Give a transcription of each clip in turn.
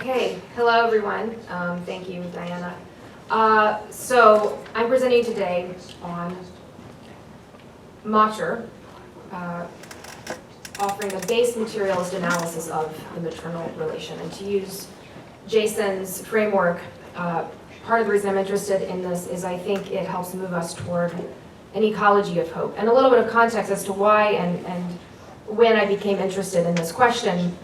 Okay, hello everyone. Thank you, Diana. So I'm presenting today on Mater, offering a base materialist analysis of the maternal relation. And to use Jason's framework, part of the reason I'm interested in this is I think it helps move us toward an ecology of hope. And a little bit of context as to why and when I became interested in this question.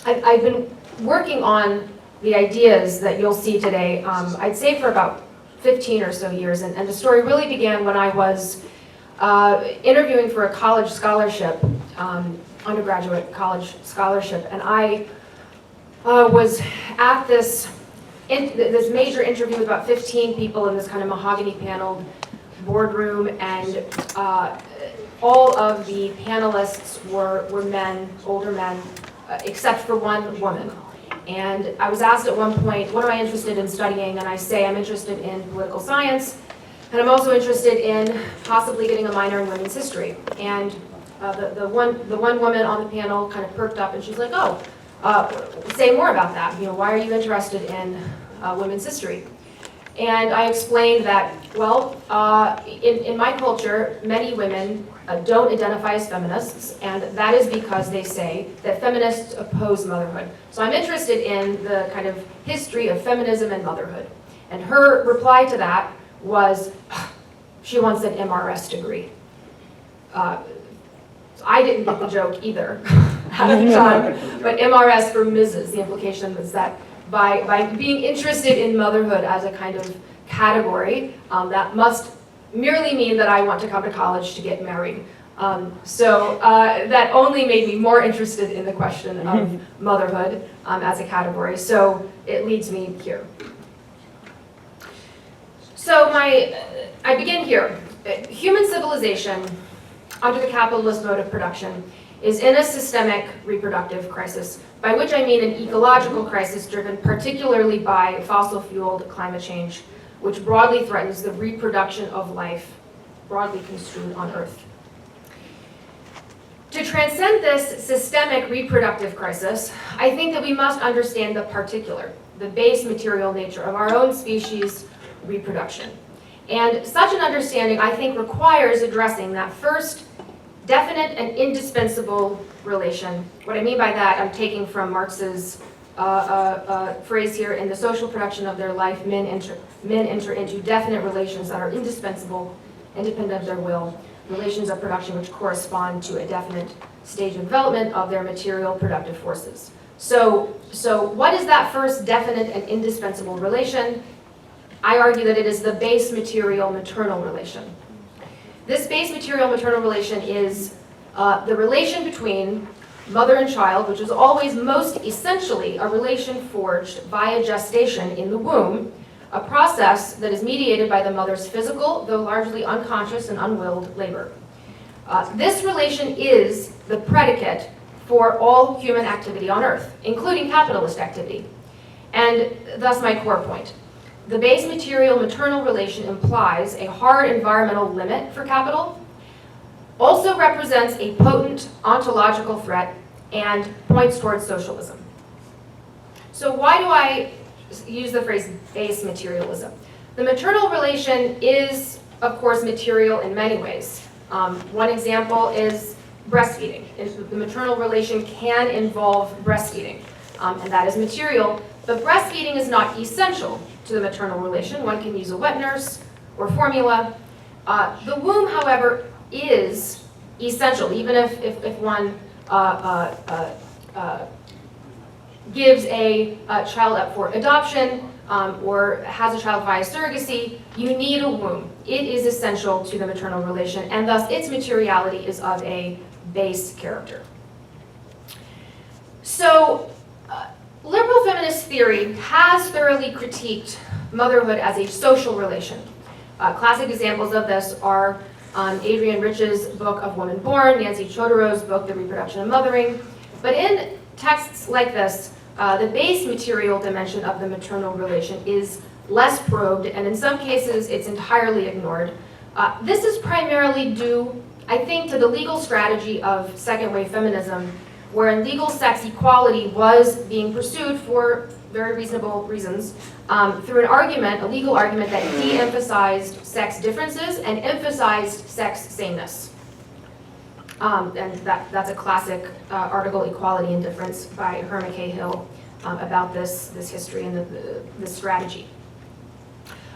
I've been working on the ideas that you'll see today, I'd say for about 15 or so years, and the story really began when I was interviewing for a college scholarship, undergraduate college scholarship, and I was at this major interview with about 15 people in this kind of mahogany paneled boardroom, and all of the panelists were men, older men, except for one woman. And I was asked at one point, what am I interested in studying? And I say I'm interested in political science, and I'm also interested in possibly getting a minor in women's history. And the one woman on the panel kind of perked up, and she's like, oh, say more about that. You know, why are you interested in women's history? And I explained that, well, in my culture, many women don't identify as feminists, and that is because they say that feminists oppose motherhood. So I'm interested in the kind of history of feminism and motherhood. And her reply to that was, she wants an MRS degree. I didn't get the joke either at the time, but MRS for Mrs., the implication was that by being interested in motherhood as a kind of category, that must merely mean that I want to come to college to get married. So that only made me more interested in the question of motherhood as a category. So it leads me here. So I begin here. Human civilization, under the capitalist mode of production, is in a systemic reproductive crisis, by which I mean an ecological crisis driven particularly by fossil-fueled climate change, which broadly threatens the reproduction of life, broadly construed on Earth. To transcend this systemic reproductive crisis, I think that we must understand the particular, the base material nature of our own species' reproduction. And such an understanding, I think, requires addressing that first definite and indispensable relation. What I mean by that, I'm taking from Marx's phrase here, in the social production of their life, men enter into definite relations that are indispensable, independent of their will, relations of production which correspond to a definite stage of development of their material productive forces. So what is that first definite and indispensable relation? I argue that it is the base material maternal relation. This base material maternal relation is the relation between mother and child, which is always most essentially a relation forged via gestation in the womb, a process that is mediated by the mother's physical, though largely unconscious and unwilled, labor. This relation is the predicate for all human activity on Earth, including capitalist activity. And thus my core point. The base material maternal relation implies a hard environmental limit for capital, also represents a potent ontological threat, and points towards socialism. So why do I use the phrase base materialism? The maternal relation is, of course, material in many ways. One example is breastfeeding. The maternal relation can involve breastfeeding, and that is material, but breastfeeding is not essential to the maternal relation. One can use a wet nurse or formula. The womb, however, is essential, even if one gives a child up for adoption or has a child via surrogacy, you need a womb. It is essential to the maternal relation, and thus its materiality is of a base character. So, liberal feminist theory has thoroughly critiqued motherhood as a social relation. Classic examples of this are Adrienne Rich's book of Woman Born, Nancy Chodorov's book, The Reproduction of Mothering. But in texts like this, the base material dimension of the maternal relation is less probed, and in some cases it's entirely ignored. This is primarily due, I think, to the legal strategy of second-wave feminism wherein legal sex equality was being pursued for very reasonable reasons, through an argument, a legal argument that de-emphasized sex differences and emphasized sex sameness. And that's a classic article, Equality and Difference, by Herma Cahill, about this history and this strategy.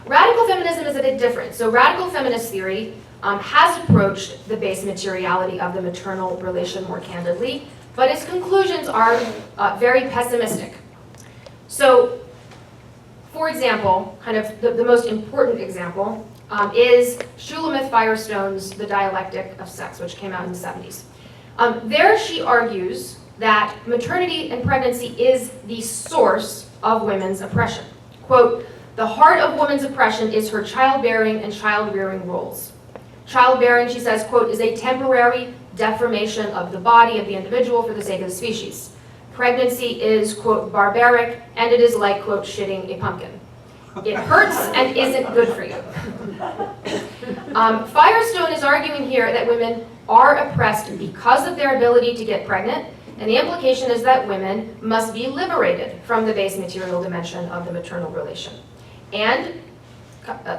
Radical feminism is a bit different. So radical feminist theory has approached the base materiality of the maternal relation more candidly, but its conclusions are very pessimistic. So, for example, kind of the most important example is Shulamith Firestone's The Dialectic of Sex, which came out in the 70s. There she argues that maternity and pregnancy is the source of women's oppression. Quote, "The heart of woman's oppression is her childbearing and child-rearing roles. Childbearing," she says, quote, "is a temporary deformation of the body of the individual for the sake of the species. Pregnancy is, quote, barbaric, and it is like, quote, shitting a pumpkin. It hurts and isn't good for you." Firestone is arguing here that women are oppressed because of their ability to get pregnant, and the implication is that women must be liberated from the base material dimension of the maternal relation. And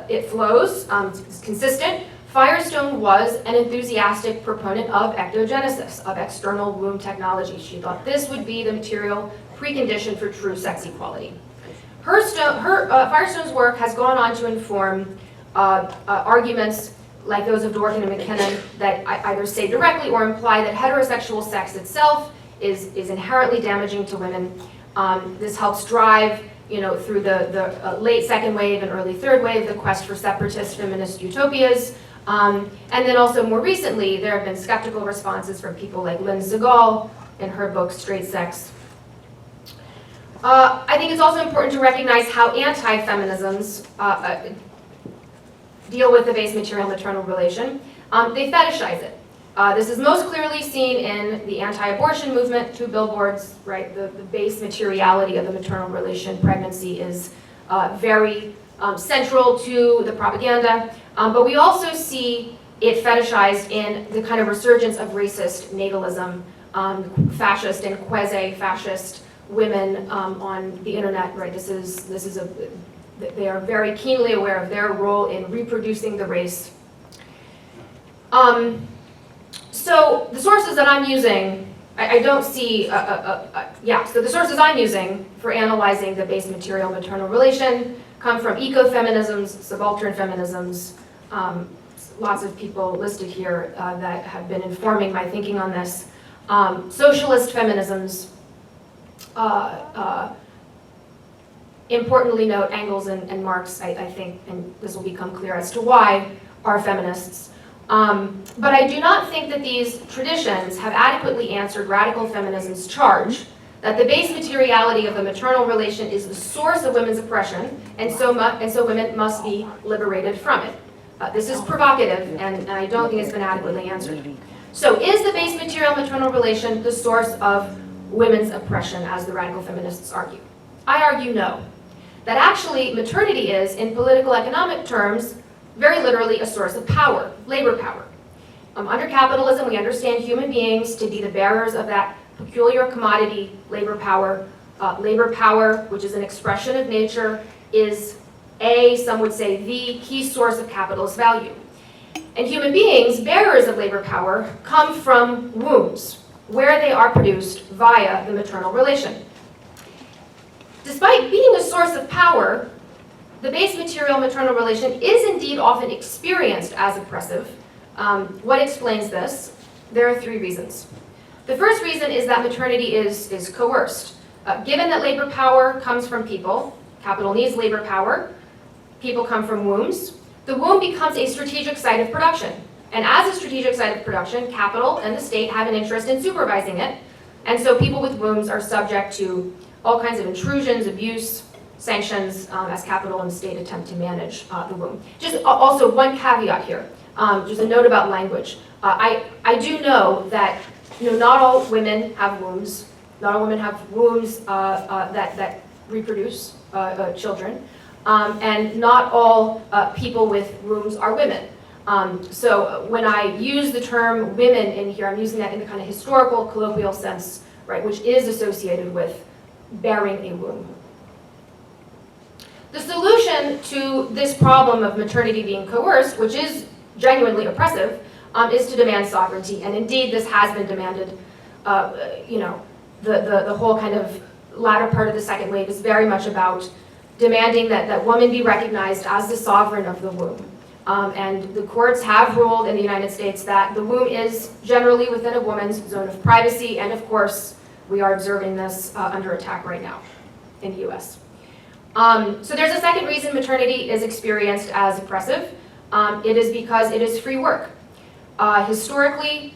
it flows, it's consistent. Firestone was an enthusiastic proponent of ectogenesis, of external womb technology. She thought this would be the material precondition for true sex equality. Firestone's work has gone on to inform arguments like those of Dworkin and McKinnon that either say directly or imply that heterosexual sex itself is inherently damaging to women. This helps drive, through the late second wave and early third wave, the quest for separatist feminist utopias. And then also more recently, there have been skeptical responses from people like Lynn Segal in her book, Straight Sex. I think it's also important to recognize how anti-feminisms deal with the base material maternal relation. They fetishize it. This is most clearly seen in the anti-abortion movement, 2 billboards, right? The base materiality of the maternal relation, pregnancy, is very central to the propaganda. But we also see it fetishized in the kind of resurgence of racist natalism, fascist and quasi-fascist women on the internet, right? They are very keenly aware of their role in reproducing the race. So the sources that I'm using, I don't see, so the sources I'm using for analyzing the base material maternal relation come from ecofeminisms, subaltern feminisms, lots of people listed here that have been informing my thinking on this, socialist feminisms, importantly note Engels and Marx, I think, and this will become clear as to why, are feminists. But I do not think that these traditions have adequately answered radical feminism's charge that the base materiality of the maternal relation is the source of women's oppression, and so women must be liberated from it. This is provocative, and I don't think it's been adequately answered. So is the base material maternal relation the source of women's oppression, as the radical feminists argue? I argue no. That actually maternity is, in political economic terms, very literally a source of power, labor power. Under capitalism, we understand human beings to be the bearers of that peculiar commodity, labor power. Labor power, which is an expression of nature, is some would say, the key source of capitalist value. And human beings, bearers of labor power, come from wombs, where they are produced via the maternal relation. Despite being a source of power, the base material maternal relation is indeed often experienced as oppressive. What explains this? There are 3 reasons. The first reason is that maternity is coerced. Given that labor power comes from people, capital needs labor power, people come from wombs, the womb becomes a strategic site of production. And as a strategic site of production, capital and the state have an interest in supervising it. And so people with wombs are subject to all kinds of intrusions, abuse, sanctions, as capital and the state attempt to manage the womb. Just also one caveat here, just a note about language. I do know that not all women have wombs. Not all women have wombs that reproduce children. And not all people with wombs are women. So when I use the term women in here, I'm using that in the kind of historical, colloquial sense, right, which is associated with bearing a womb. The solution to this problem of maternity being coerced, which is genuinely oppressive, is to demand sovereignty. And indeed, this has been demanded. The whole kind of latter part of the second wave is very much about demanding that woman be recognized as the sovereign of the womb. And the courts have ruled in the United States that the womb is generally within a woman's zone of privacy, and of course, we are observing this under attack right now in the US. So there's a second reason maternity is experienced as oppressive. It is because it is free work. Historically,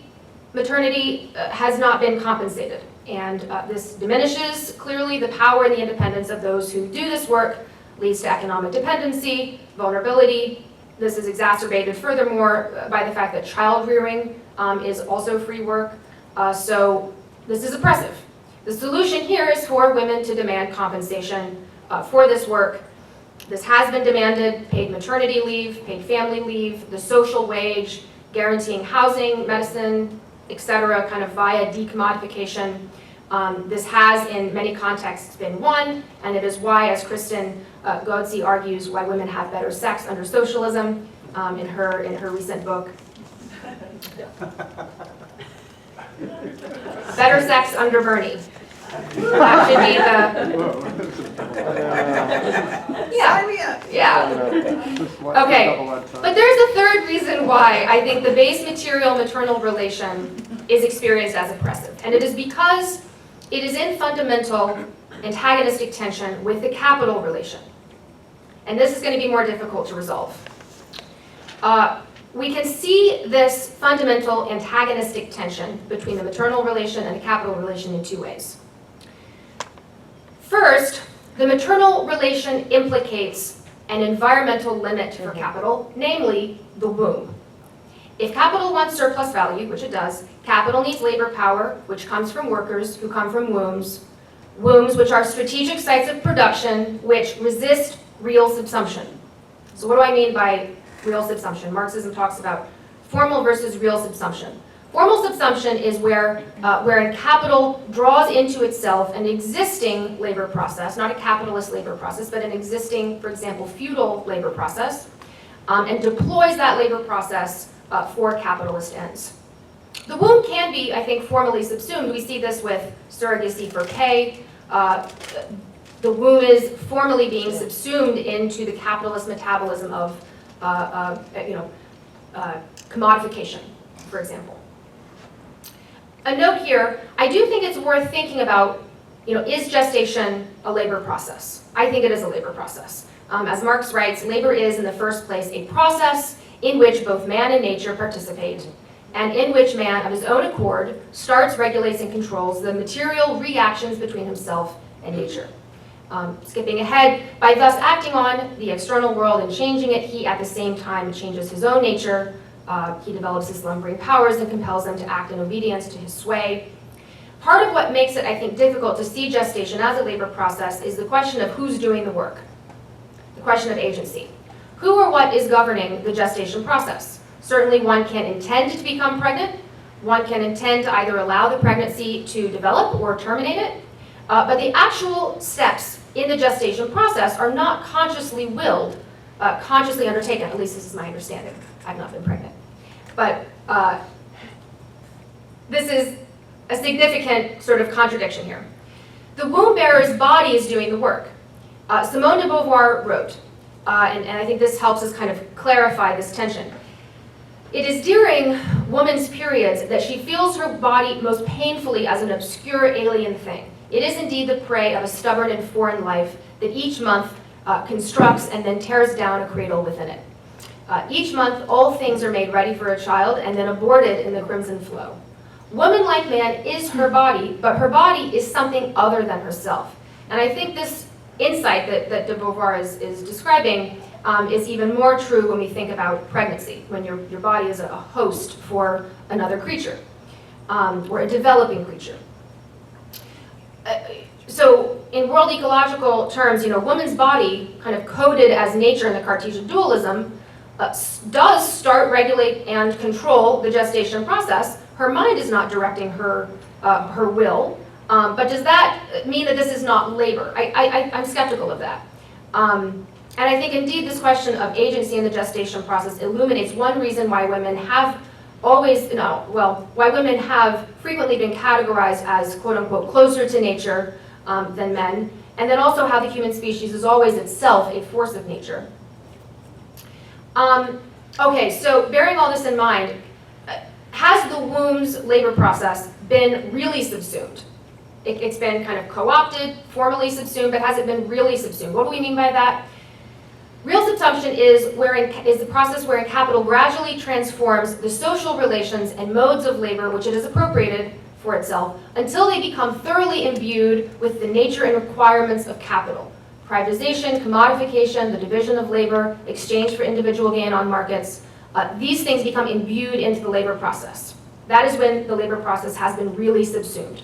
maternity has not been compensated, and this diminishes clearly the power and the independence of those who do this work, leads to economic dependency, vulnerability. This is exacerbated furthermore by the fact that child rearing is also free work. So this is oppressive. The solution here is for women to demand compensation for this work. This has been demanded: paid maternity leave, paid family leave, the social wage, guaranteeing housing, medicine, etc., kind of via decommodification. This has, in many contexts, been won, and it is why, as Kristen Goetze argues, why women have better sex under socialism in her recent book. Better sex under Bernie. That should be yeah. Okay, but there's a third reason why I think the base material maternal relation is experienced as oppressive, and it is because it is in fundamental antagonistic tension with the capital relation. And this is going to be more difficult to resolve. We can see this fundamental antagonistic tension between the maternal relation and the capital relation in two ways. First, the maternal relation implicates an environmental limit for capital, namely the womb. If capital wants surplus value, which it does, capital needs labor power, which comes from workers who come from wombs, which are strategic sites of production which resist real subsumption. So what do I mean by real subsumption? Marxism talks about formal versus real subsumption. Formal subsumption is where capital draws into itself an existing labor process, not a capitalist labor process, but an existing, for example, feudal labor process, and deploys that labor process for capitalist ends. The womb can be, I think, formally subsumed. We see this with surrogacy for pay. The womb is formally being subsumed into the capitalist metabolism of commodification, for example. A note here, I do think it's worth thinking about, is gestation a labor process? I think it is a labor process. As Marx writes, labor is, in the first place, a process in which both man and nature participate, and in which man, of his own accord, starts, regulates, and controls the material reactions between himself and nature. Skipping ahead, by thus acting on the external world and changing it, he at the same time changes his own nature. He develops his slumbering powers and compels them to act in obedience to his sway. Part of what makes it, I think, difficult to see gestation as a labor process is the question of who's doing the work, the question of agency. Who or what is governing the gestation process? Certainly one can intend to become pregnant. One can intend to either allow the pregnancy to develop or terminate it. But the actual steps in the gestation process are not consciously willed, consciously undertaken. At least this is my understanding. I've not been pregnant. But this is a significant sort of contradiction here. The womb bearer's body is doing the work. Simone de Beauvoir wrote, and I think this helps us kind of clarify this tension. It is during woman's periods that she feels her body most painfully as an obscure alien thing. It is indeed the prey of a stubborn and foreign life that each month constructs and then tears down a cradle within it. Each month, all things are made ready for a child and then aborted in the crimson flow. Woman, like man, is her body, but her body is something other than herself. And I think this insight that de Beauvoir is describing is even more true when we think about pregnancy, when your body is a host for another creature, or a developing creature. So in world ecological terms, woman's body, kind of coded as nature in the Cartesian dualism, does start, regulate, and control the gestation process, her mind is not directing her, her will. But does that mean that this is not labor? I'm skeptical of that. And I think indeed this question of agency in the gestation process illuminates one reason why women have why women have frequently been categorized as quote unquote closer to nature than men, and then also how the human species is always itself a force of nature. Okay, so bearing all this in mind, has the womb's labor process been really subsumed? It's been kind of co-opted, formally subsumed, but has it been really subsumed? What do we mean by that? Real subsumption is the process wherein capital gradually transforms the social relations and modes of labor which it has appropriated for itself until they become thoroughly imbued with the nature and requirements of capital. Privatization, commodification, the division of labor, exchange for individual gain on markets, these things become imbued into the labor process. That is when the labor process has been really subsumed.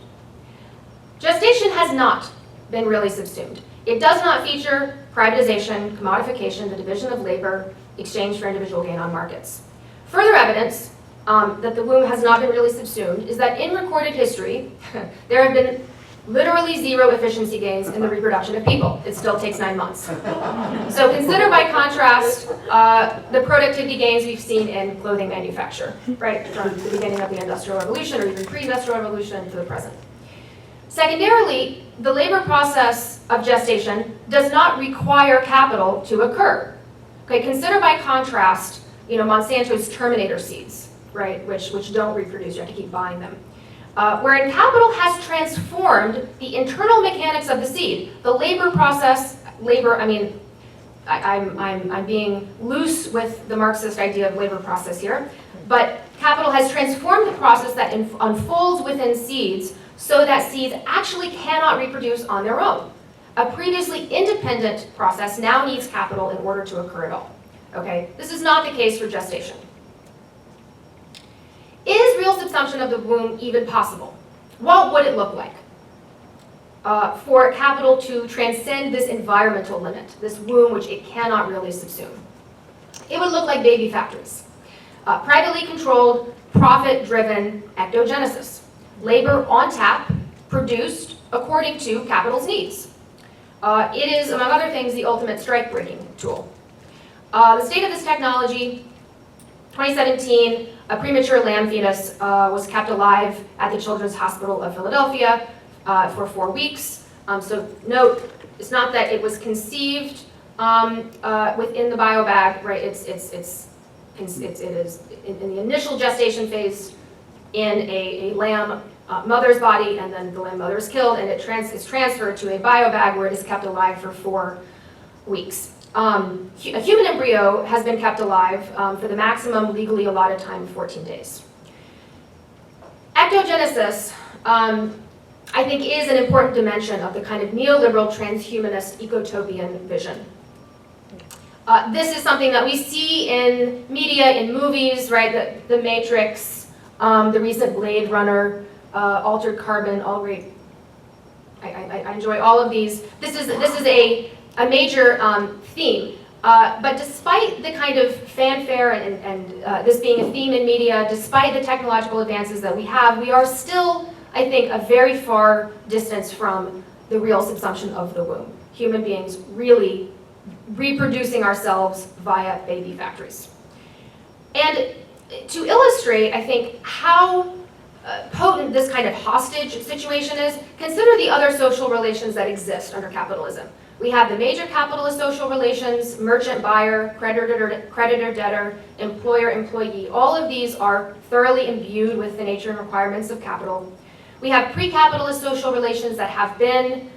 Gestation has not been really subsumed. It does not feature privatization, commodification, the division of labor, exchange for individual gain on markets. Further evidence that the womb has not been really subsumed is that in recorded history, there have been literally zero efficiency gains in the reproduction of people. It still takes 9 months. So consider by contrast the productivity gains we've seen in clothing manufacture, right, from the beginning of the Industrial Revolution or even pre-Industrial Revolution to the present. Secondarily, the labor process of gestation does not require capital to occur. Okay, consider by contrast, Monsanto's Terminator seeds, right, which don't reproduce, you have to keep buying them. Wherein capital has transformed the internal mechanics of the seed. The labor process, I'm being loose with the Marxist idea of labor process here, but capital has transformed the process that unfolds within seeds so that seeds actually cannot reproduce on their own. A previously independent process now needs capital in order to occur at all. Okay, this is not the case for gestation. Is real subsumption of the womb even possible? What would it look like for capital to transcend this environmental limit, this womb which it cannot really subsume? It would look like baby factories. Privately controlled, profit-driven ectogenesis. Labor on tap, produced according to capital's needs. It is, among other things, the ultimate strike-breaking tool. The state of this technology, 2017, a premature lamb fetus was kept alive at the Children's Hospital of Philadelphia for 4 weeks. So note, it's not that it was conceived within the biobag, right? It is in the initial gestation phase in a lamb mother's body, and then the lamb mother is killed, and it is transferred to a biobag where it is kept alive for 4 weeks. A human embryo has been kept alive for the maximum legally allotted time of 14 days. Ectogenesis, I think, is an important dimension of the kind of neoliberal transhumanist ecotopian vision. This is something that we see in media, in movies, right? The Matrix, the recent Blade Runner, Altered Carbon, all great. I enjoy all of these. This is a major theme. But despite the kind of fanfare and this being a theme in media, despite the technological advances that we have, we are still, I think, a very far distance from the real subsumption of the womb. Human beings really reproducing ourselves via baby factories. And to illustrate, I think, how potent this kind of hostage situation is, consider the other social relations that exist under capitalism. We have the major capitalist social relations, merchant-buyer, creditor-debtor, employer-employee. All of these are thoroughly imbued with the nature and requirements of capital. We have pre-capitalist social relations that have been,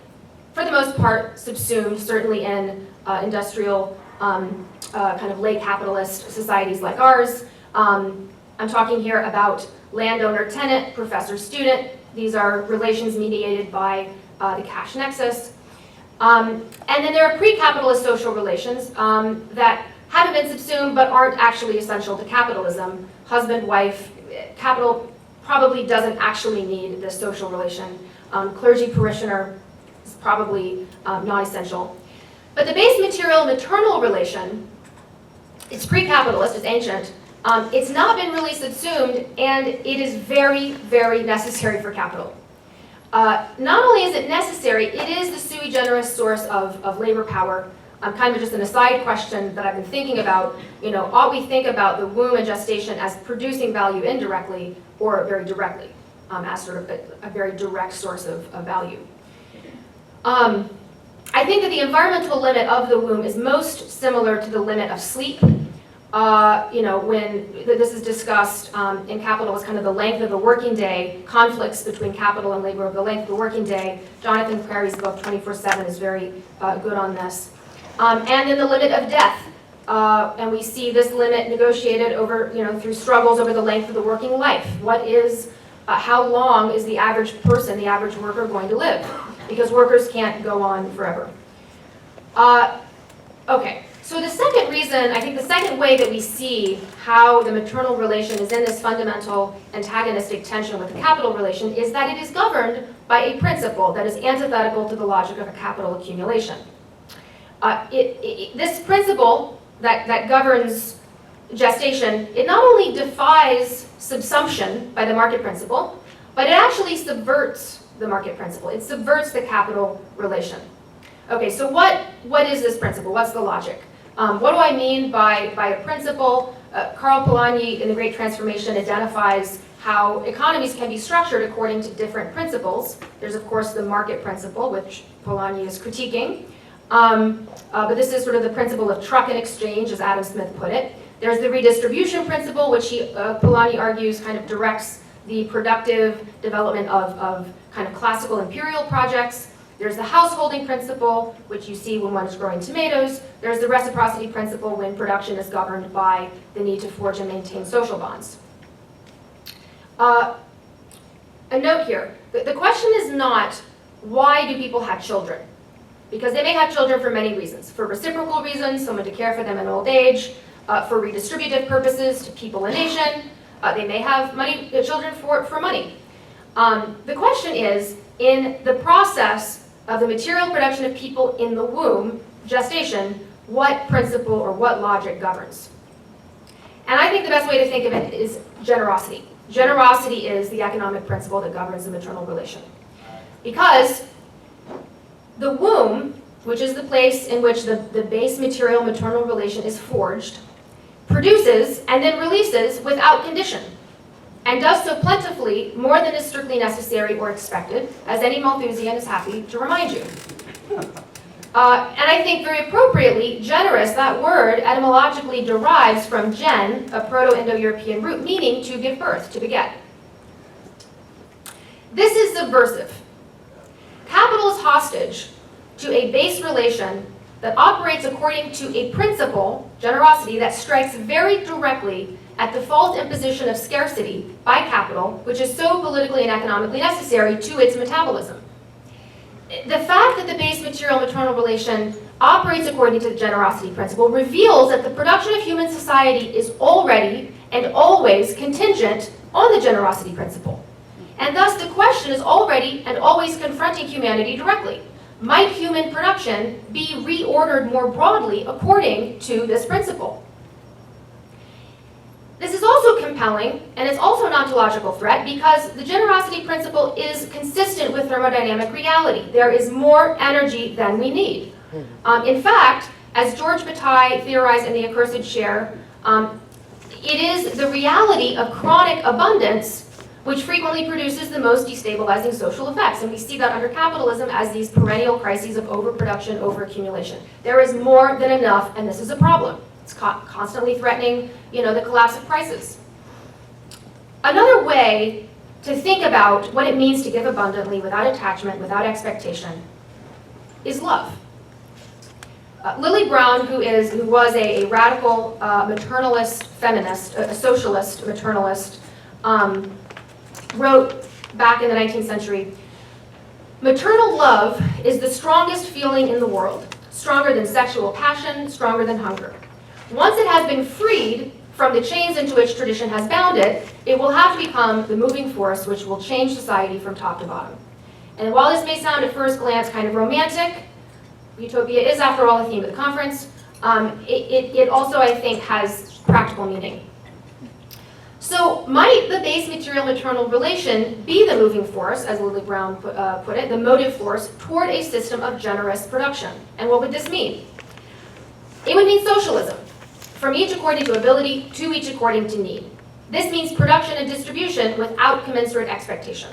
for the most part, subsumed, certainly in industrial, kind of late capitalist societies like ours. I'm talking here about landowner-tenant, professor-student. These are relations mediated by the cash nexus. And then there are pre-capitalist social relations that haven't been subsumed but aren't actually essential to capitalism. Husband, wife, capital probably doesn't actually need this social relation. Clergy, parishioner is probably not essential. But the base material maternal relation It's pre-capitalist, it's ancient. It's not been really subsumed, and it is very, very necessary for capital. Not only is it necessary, it is the sui generis source of labor power. Kind of just an aside question that I've been thinking about, ought we think about the womb and gestation as producing value indirectly or very directly, as sort of a very direct source of value? I think that the environmental limit of the womb is most similar to the limit of sleep. When this is discussed in Capital as kind of the length of the working day, conflicts between capital and labor of the length of the working day. Jonathan Prairie's book 24/7 is very good on this. And then the limit of death. And we see this limit negotiated over, through struggles over the length of the working life. How long is the average person, the average worker, going to live? Because workers can't go on forever. Okay. So the second reason, I think the second way that we see how the maternal relation is in this fundamental antagonistic tension with the capital relation is that it is governed by a principle that is antithetical to the logic of a capital accumulation. This principle that governs gestation, it not only defies subsumption by the market principle, but it actually subverts the market principle. It subverts the capital relation. Okay, so what is this principle? What's the logic? What do I mean by a principle? Karl Polanyi in The Great Transformation identifies how economies can be structured according to different principles. There's of course the market principle, which Polanyi is critiquing. But this is sort of the principle of truck and exchange, as Adam Smith put it. There's the redistribution principle, which Polanyi argues kind of directs the productive development of kind of classical imperial projects. There's the householding principle, which you see when one is growing tomatoes. There's the reciprocity principle when production is governed by the need to forge and maintain social bonds. A note here, the question is not, why do people have children? Because they may have children for many reasons. For reciprocal reasons, someone to care for them in old age, for redistributive purposes, to people a nation. They may have children for money. The question is, in the process of the material production of people in the womb, gestation, what principle or what logic governs? And I think the best way to think of it is generosity. Generosity is the economic principle that governs the maternal relation. Because the womb, which is the place in which the base material maternal relation is forged, produces and then releases without condition, and does so plentifully more than is strictly necessary or expected, as any Malthusian is happy to remind you. And I think very appropriately, generous, that word etymologically derives from gen, a Proto-Indo-European root, meaning to give birth, to beget. This is subversive. Capital is hostage to a base relation that operates according to a principle, generosity, that strikes very directly at the false imposition of scarcity by capital, which is so politically and economically necessary to its metabolism. The fact that the base material maternal relation operates according to the generosity principle reveals that the production of human society is already and always contingent on the generosity principle. And thus the question is already and always confronting humanity directly. Might human production be reordered more broadly according to this principle? This is also compelling, and it's also an ontological threat, because the generosity principle is consistent with thermodynamic reality. There is more energy than we need. In fact, as George Bataille theorized in The Accursed Share, it is the reality of chronic abundance which frequently produces the most destabilizing social effects. And we see that under capitalism as these perennial crises of overproduction, overaccumulation. There is more than enough, and this is a problem. It's constantly threatening, the collapse of prices. Another way to think about what it means to give abundantly without attachment, without expectation, is love. Lily Brown, who was a radical maternalist feminist, a socialist maternalist, wrote back in the 19th century, "Maternal love is the strongest feeling in the world, stronger than sexual passion, stronger than hunger. Once it has been freed from the chains into which tradition has bound it, it will have to become the moving force which will change society from top to bottom." And while this may sound at first glance kind of romantic, utopia is after all the theme of the conference, it also, I think, has practical meaning. So might the base material maternal relation be the moving force, as Lily Brown put it, the motive force toward a system of generous production? And what would this mean? It would mean socialism, from each according to ability to each according to need. This means production and distribution without commensurate expectation.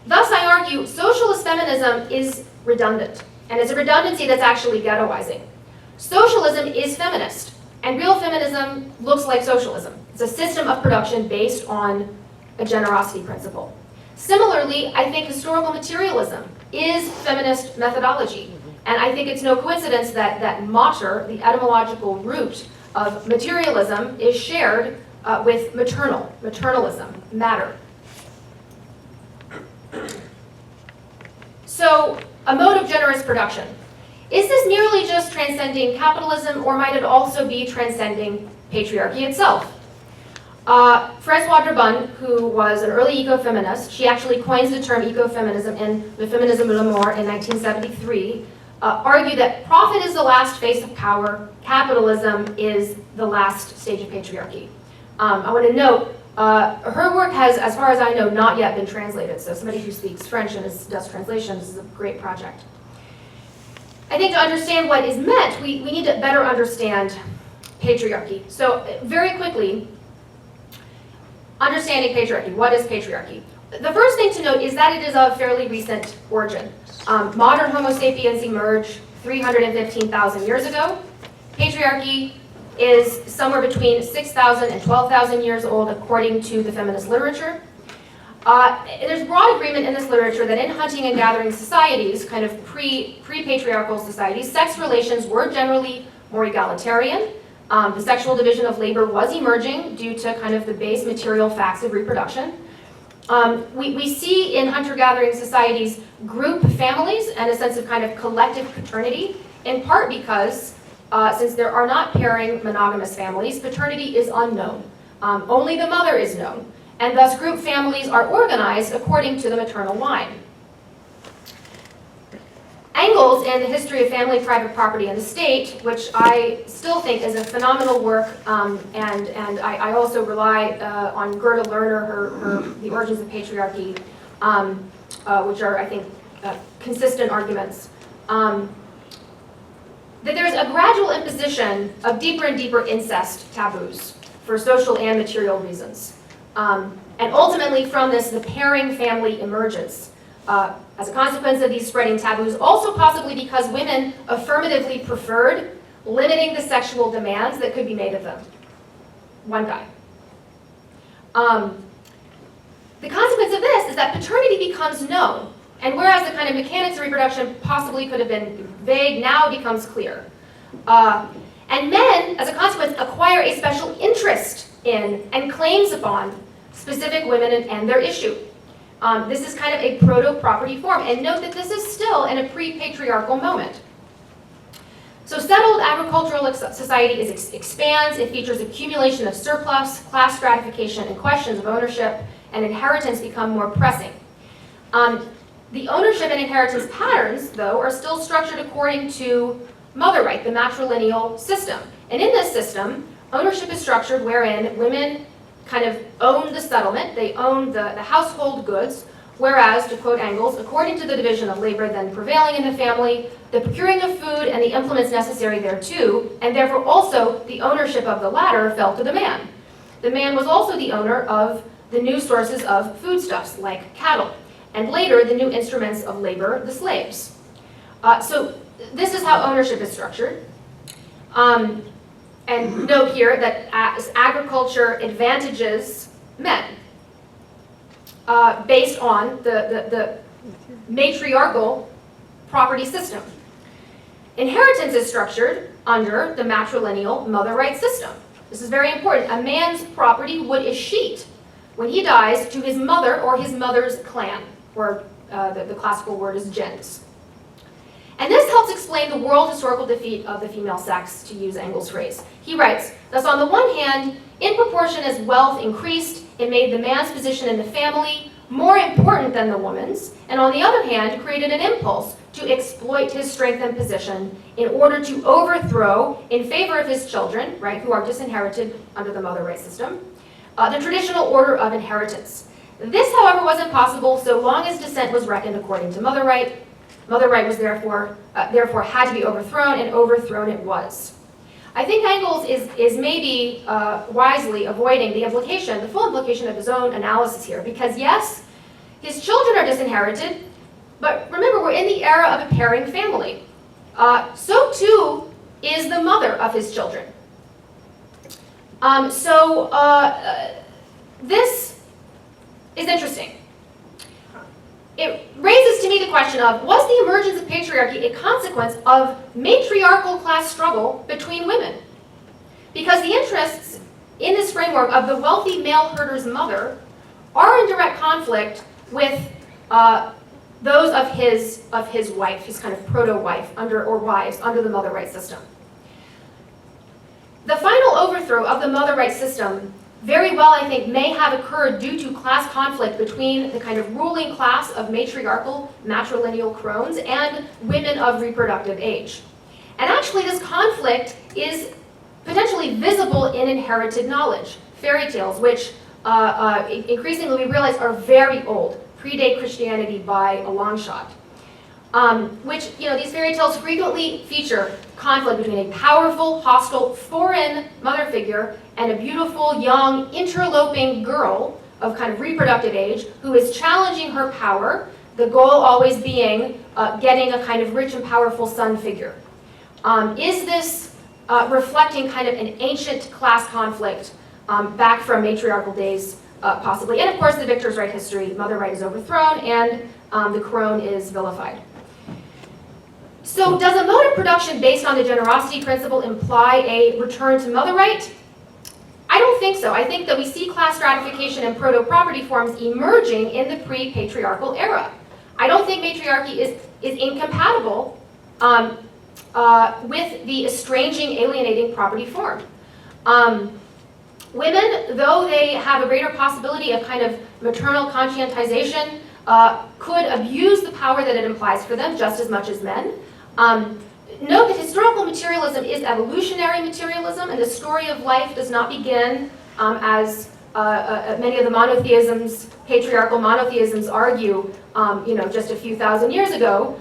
Thus, I argue, socialist feminism is redundant, and it's a redundancy that's actually ghettoizing. Socialism is feminist, and real feminism looks like socialism. It's a system of production based on a generosity principle. Similarly, I think historical materialism is feminist methodology, and I think it's no coincidence that mater, the etymological root of materialism, is shared with maternalism, matter. So, a mode of generous production. Is this merely just transcending capitalism, or might it also be transcending patriarchy itself? Françoise Drabun, who was an early ecofeminist, she actually coins the term ecofeminism in Le Feminisme de l'amour in 1973, argued that profit is the last phase of power, capitalism is the last stage of patriarchy. I want to note, her work has, as far as I know, not yet been translated, so somebody who speaks French and does translations, this is a great project. I think to understand what is meant, we need to better understand patriarchy. So very quickly, understanding patriarchy. What is patriarchy? The first thing to note is that it is of fairly recent origin. Modern Homo sapiens emerged 315,000 years ago. Patriarchy is somewhere between 6,000 and 12,000 years old, according to the feminist literature. There's broad agreement in this literature that in hunting and gathering societies, kind of pre-patriarchal societies, sex relations were generally more egalitarian. The sexual division of labor was emerging due to kind of the base material facts of reproduction. We see in hunter-gathering societies group families and a sense of kind of collective paternity, in part because since there are not pairing monogamous families, paternity is unknown. Only the mother is known, and thus group families are organized according to the maternal line. Engels in the History of Family, Private Property, and the State, which I still think is a phenomenal work, and I also rely on Gerda Lerner, The Origins of Patriarchy, which are, I think, consistent arguments. That there's a gradual imposition of deeper and deeper incest taboos for social and material reasons. And ultimately from this, the pairing family emerges. As a consequence of these spreading taboos, also possibly because women affirmatively preferred limiting the sexual demands that could be made of them. One guy. The consequence of this is that paternity becomes known, and whereas the kind of mechanics of reproduction possibly could have been vague, now it becomes clear. And men, as a consequence, acquire a special interest in and claims upon specific women and their issue. This is kind of a proto-property form, and note that this is still in a pre-patriarchal moment. So settled agricultural society expands, it features accumulation of surplus, class stratification, and questions of ownership and inheritance become more pressing. The ownership and inheritance patterns, though, are still structured according to mother right, the matrilineal system. And in this system, ownership is structured wherein women kind of own the settlement, they own the household goods, whereas, to quote Engels, according to the division of labor then prevailing in the family, the procuring of food and the implements necessary thereto, and therefore also the ownership of the latter, fell to the man. The man was also the owner of the new sources of foodstuffs, like cattle, and later the new instruments of labor, the slaves. So this is how ownership is structured. And note here that as agriculture advantages men based on the matriarchal property system. Inheritance is structured under the matrilineal mother right system. This is very important. A man's property would escheat when he dies to his mother or his mother's clan, or the classical word is gens. And this helps explain the world historical defeat of the female sex, to use Engels' phrase. He writes, thus on the one hand, in proportion as wealth increased, it made the man's position in the family more important than the woman's, and on the other hand, created an impulse to exploit his strength and position in order to overthrow, in favor of his children, right, who are disinherited under the mother right system, the traditional order of inheritance. This, however, wasn't possible so long as descent was reckoned according to mother right. Mother right was therefore had to be overthrown, and overthrown it was. I think Engels is maybe wisely avoiding the implication, the full implication of his own analysis here, because yes, his children are disinherited, but remember, we're in the era of a pairing family. So too is the mother of his children. This is interesting. It raises to me the question of, was the emergence of patriarchy a consequence of matriarchal class struggle between women? Because the interests in this framework of the wealthy male herder's mother are in direct conflict with those of his wife, his kind of proto-wife or wives under the mother right system. The final overthrow of the mother right system very well, I think, may have occurred due to class conflict between the kind of ruling class of matriarchal matrilineal crones and women of reproductive age. And actually, this conflict is potentially visible in inherited knowledge. Fairy tales, which increasingly we realize are very old, predate Christianity by a long shot. Which, these fairy tales frequently feature conflict between a powerful, hostile, foreign mother figure and a beautiful, young, interloping girl of kind of reproductive age who is challenging her power, the goal always being getting a kind of rich and powerful son figure. Is this reflecting kind of an ancient class conflict back from matriarchal days, possibly? And of course, the victor's right history, mother right is overthrown and the crone is vilified. So does a mode of production based on the generosity principle imply a return to mother right? I don't think so. I think that we see class stratification and proto-property forms emerging in the pre-patriarchal era. I don't think matriarchy is incompatible with the estranging, alienating property form. Women, though they have a greater possibility of kind of maternal conscientization, could abuse the power that it implies for them just as much as men. Note that historical materialism is evolutionary materialism, and the story of life does not begin as many of the monotheisms, patriarchal monotheisms argue, just a few thousand years ago.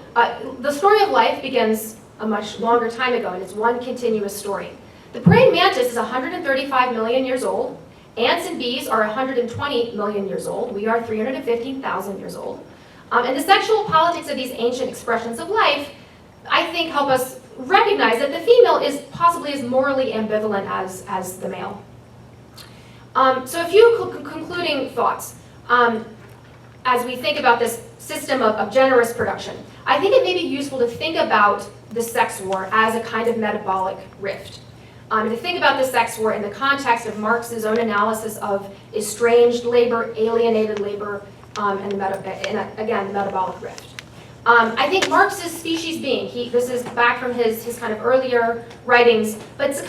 The story of life begins a much longer time ago, and it's one continuous story. The praying mantis is 135 million years old. Ants and bees are 120 million years old. We are 315,000 years old. And the sexual politics of these ancient expressions of life, I think, help us recognize that the female is possibly as morally ambivalent as the male. So a few concluding thoughts as we think about this system of generous production. I think it may be useful to think about the sex war as a kind of metabolic rift. To think about the sex war in the context of Marx's own analysis of estranged labor, alienated labor, and again, the metabolic rift. I think Marx's species being, this is back from his kind of earlier writings, but it's